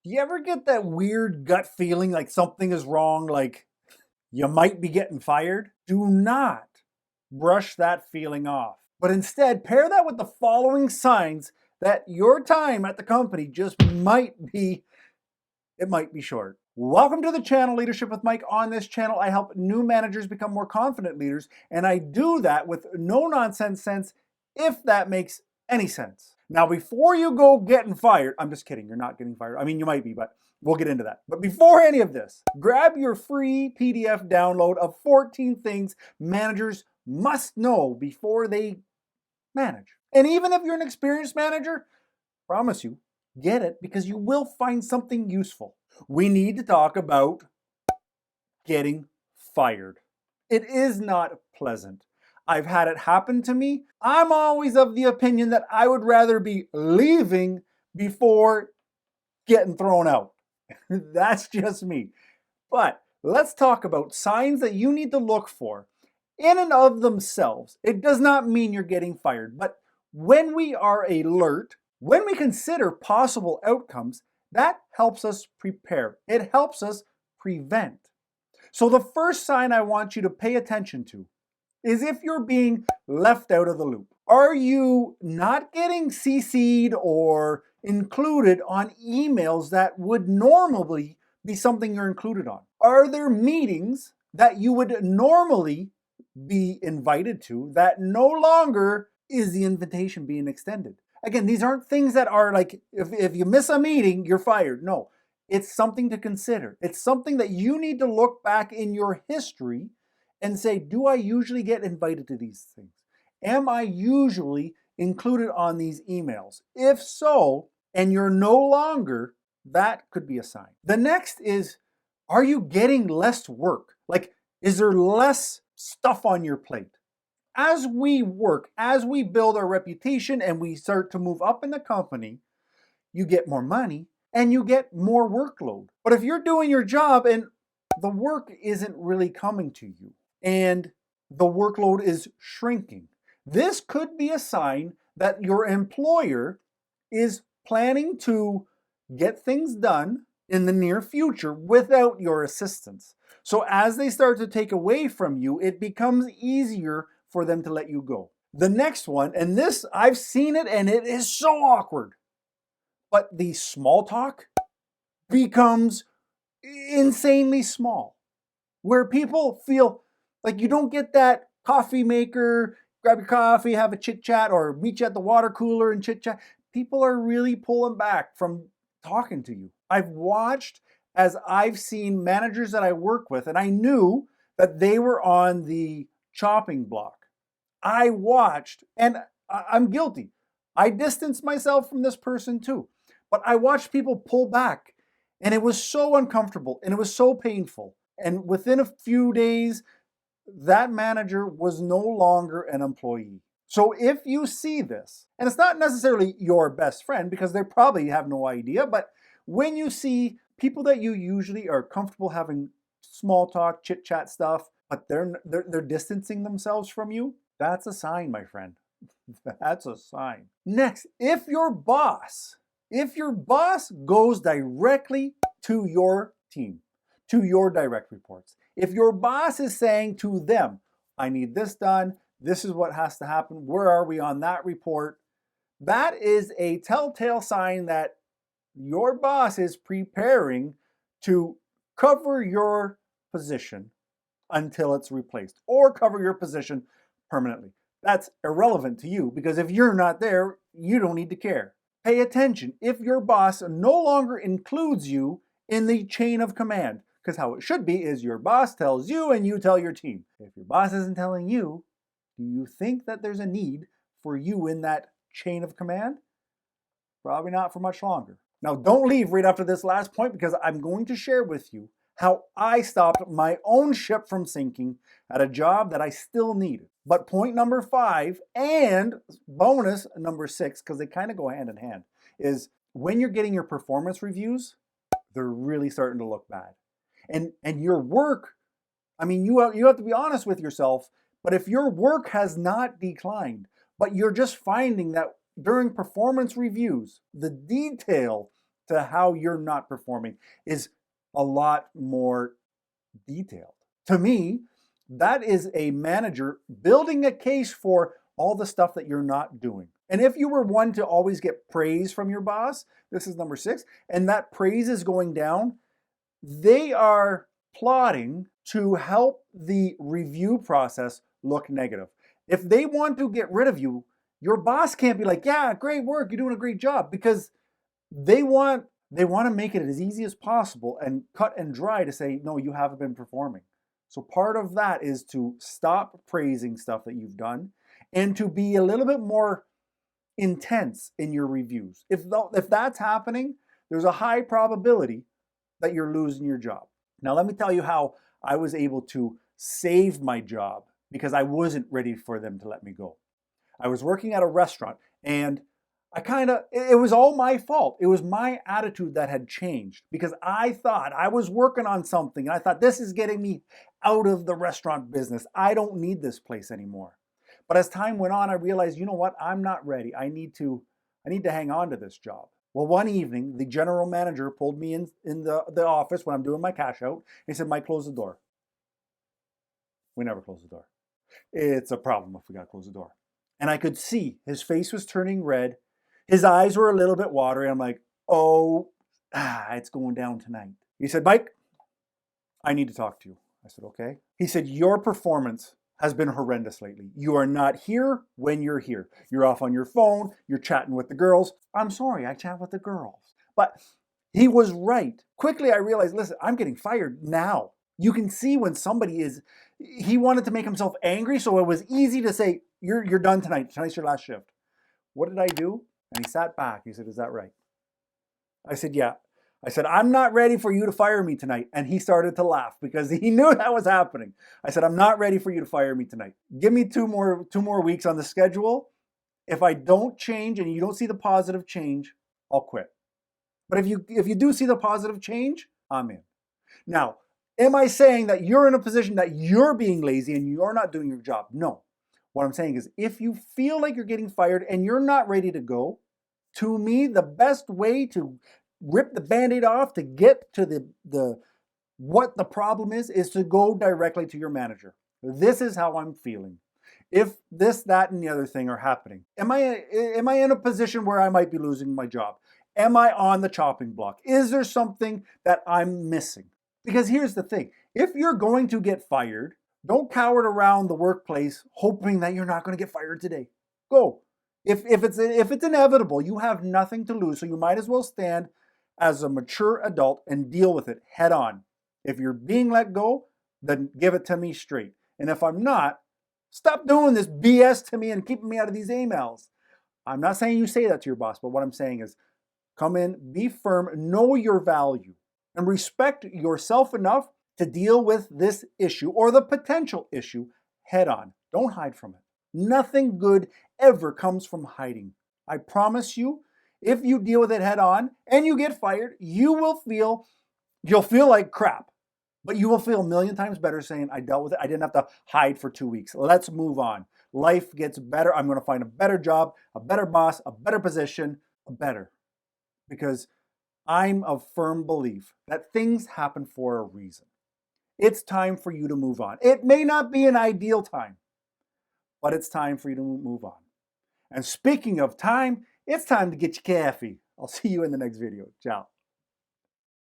Do you ever get that weird gut feeling like something is wrong, like you might be getting fired? Do not brush that feeling off, but instead pair that with the following signs that your time at the company just might be short. Welcome to the channel, Leadership with Mike. On this channel, I help new managers become more confident leaders, and I do that with no nonsense sense, if that makes any sense. Now, before you go getting fired, I'm just kidding, you're not getting fired. I mean, you might be, but we'll get into that. But before any of this, grab your free PDF download of 14 things managers must know before they manage. And even if you're an experienced manager, promise you, get it because you will find something useful. We need to talk about getting fired. It is not pleasant. I've had it happen to me. I'm always of the opinion that I would rather be leaving before getting thrown out. That's just me. But let's talk about signs that you need to look for in and of themselves. It does not mean you're getting fired, but when we are alert, when we consider possible outcomes, that helps us prepare. It helps us prevent. So the first sign I want you to pay attention to is if you're being left out of the loop. Are you not getting CC'd or included on emails that would normally be something you're included on? Are there meetings that you would normally be invited to that no longer is the invitation being extended? Again, these aren't things that are like, if you miss a meeting, you're fired. No, it's something to consider. It's something that you need to look back in your history and say, do I usually get invited to these things? Am I usually included on these emails? If so, and you're no longer, that could be a sign. The next is, are you getting less work? Like, is there less stuff on your plate? As we work, as we build our reputation and we start to move up in the company, you get more money and you get more workload. But if you're doing your job and the work isn't really coming to you and the workload is shrinking, this could be a sign that your employer is planning to get things done in the near future without your assistance. So as they start to take away from you, it becomes easier for them to let you go. The next one, and this, I've seen it and it is so awkward, but the small talk becomes insanely small, where people feel like you don't get that coffee maker, grab your coffee, have a chit chat, or meet you at the water cooler and chit chat. People are really pulling back from talking to you. I've watched as I've seen managers that I work with, and I knew that they were on the chopping block. I watched, and I'm guilty. I distanced myself from this person too. But I watched people pull back, and it was so uncomfortable, and it was so painful. And within a few days, that manager was no longer an employee. So if you see this, and it's not necessarily your best friend because they probably have no idea, but when you see people that you usually are comfortable having small talk, chit chat stuff, but they're distancing themselves from you, that's a sign, my friend. That's a sign. Next, if your boss goes directly to your team, to your direct reports, if your boss is saying to them, I need this done, this is what has to happen, where are we on that report? That is a telltale sign that your boss is preparing to cover your position until it's replaced, or cover your position permanently. That's irrelevant to you because if you're not there, you don't need to care. Pay attention if your boss no longer includes you in the chain of command, because how it should be is your boss tells you and you tell your team. If your boss isn't telling you, do you think that there's a need for you in that chain of command? Probably not for much longer. Now, don't leave right after this last point because I'm going to share with you how I stopped my own ship from sinking at a job that I still needed. But point number 5 and bonus number 6, because they kind of go hand in hand, is when you're getting your performance reviews, they're really starting to look bad. And your work, I mean, you have to be honest with yourself, but if your work has not declined, but you're just finding that during performance reviews, the detail to how you're not performing is a lot more detailed. To me, that is a manager building a case for all the stuff that you're not doing. And if you were one to always get praise from your boss, this is number 6, and that praise is going down, they are plotting to help the review process look negative. If they want to get rid of you, your boss can't be like, yeah, great work, you're doing a great job, because they want to make it as easy as possible and cut and dry to say, no, you haven't been performing. So part of that is to stop praising stuff that you've done and to be a little bit more intense in your reviews. If that's happening, there's a high probability that you're losing your job. Now, let me tell you how I was able to save my job because I wasn't ready for them to let me go. I was working at a restaurant and it was all my fault. It was my attitude that had changed because I thought I was working on something and I thought this is getting me out of the restaurant business. I don't need this place anymore. But as time went on, I realized, you know what? I'm not ready. I need to hang on to this job. Well, one evening, the general manager pulled me in the office when I'm doing my cash out. He said, Mike, close the door. We never close the door. It's a problem if we got to close the door. And I could see his face was turning red. His eyes were a little bit watery. I'm like, it's going down tonight. He said, Mike, I need to talk to you. I said, okay. He said, your performance has been horrendous lately. You are not here when you're here. You're off on your phone. You're chatting with the girls. I'm sorry, I chat with the girls. But he was right. Quickly, I realized, listen, I'm getting fired now. You can see when he wanted to make himself angry, so it was easy to say, you're done tonight. Tonight's your last shift. What did I do? And he sat back. He said, is that right? I said, yeah. I said, I'm not ready for you to fire me tonight. And he started to laugh because he knew that was happening. I said, I'm not ready for you to fire me tonight. Give me two more weeks on the schedule. If I don't change and you don't see the positive change, I'll quit. But if you do see the positive change, I'm in. Now, am I saying that you're in a position that you're being lazy and you're not doing your job? No. What I'm saying is if you feel like you're getting fired and you're not ready to go, to me, the best way to rip the Band-Aid off to get to what the problem is to go directly to your manager. This is how I'm feeling. If this, that, and the other thing are happening, am I in a position where I might be losing my job? Am I on the chopping block? Is there something that I'm missing? Because here's the thing. If you're going to get fired, don't cower around the workplace hoping that you're not going to get fired today. Go. If it's inevitable, you have nothing to lose, so you might as well stand as a mature adult and deal with it head on. If you're being let go, then give it to me straight. And if I'm not, stop doing this BS to me and keeping me out of these emails. I'm not saying you say that to your boss, but what I'm saying is come in, be firm, know your value, and respect yourself enough to deal with this issue or the potential issue head on. Don't hide from it. Nothing good ever comes from hiding. I promise you, if you deal with it head on and you get fired, you'll feel like crap, but you will feel a million times better saying, I dealt with it. I didn't have to hide for 2 weeks. Let's move on. Life gets better. I'm going to find a better job, a better boss, a better position, because I'm of firm belief that things happen for a reason. It's time for you to move on. It may not be an ideal time, but it's time for you to move on. And speaking of time, it's time to get your coffee. I'll see you in the next video. Ciao.